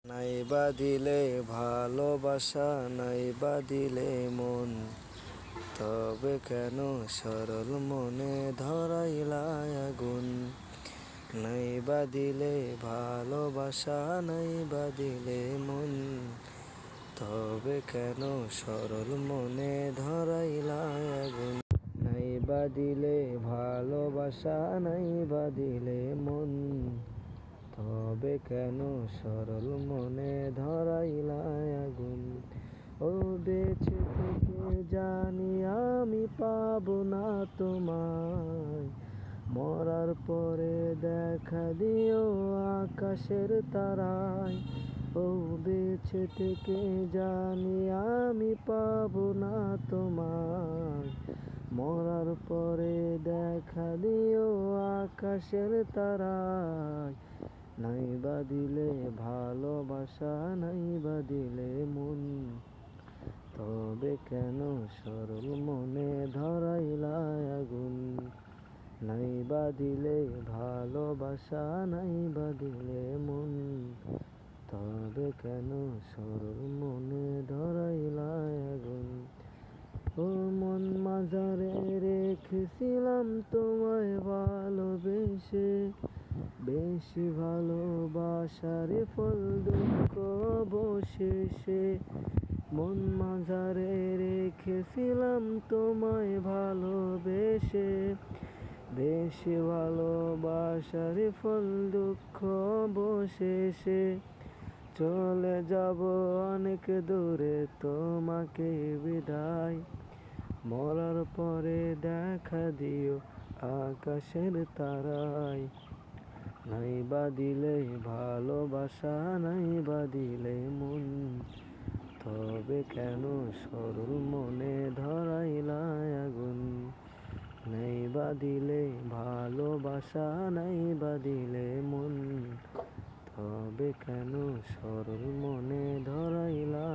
নাই বা দিলে ভালোবাসা, নাই বা দিলে মন, তবে কেন সরল মনে ধরাইলা আগুন। নাই বা দিলে ভালোবাসা, নাই বা দিলে মন, তবে কেন সরল মনে ধরাইলা আগুন। নাই বা দিলে ভালোবাসা, নাই বা দিলে মন, তবে কেন সরল মনে ধরাইলা আগুন। ও বেঁচে থেকে জানি আমি পাবো না তোমায়, মরার পরে দেখা দিও আকাশের তারায়। ও বেঁচে থেকে জানি আমি পাবো না তোমায়, মরার পরে দেখা দিও আকাশের তারায়। নাই বা দিলে ভালোবাসা, নাই বা দিলে মন, তবে কেন সরল মনে ধরাইলা আগুন। নাই বা দিলে ভালোবাসা, নাই বা দিলে মন, তবে কেন সরল মনে ধরাইলা আগুন। ও মন মাঝারে রেখেছিলাম তোমায় ভালোবেসে, বেশি ভালোবাসার ফল দুঃখ অবশেষে। মন মাঝারে রেখেছিলাম তোমায় ভালোবেসে, বেশি ভালোবাসার ফল দুঃখ অবশেষে। চলে যাব অনেক দূরে তোমাকে বিদায়, মরার পরে দেখা দিও আকাশের তারায়। নাই বা দিলে ভালোবাসা, নাই বা দিলে মন, তবে কেন সরল মনে ধরাইলা আগুন। নাই বা দিলে ভালোবাসা, নাই বা দিলে মন, তবে কেন সরল মনে ধরাইলা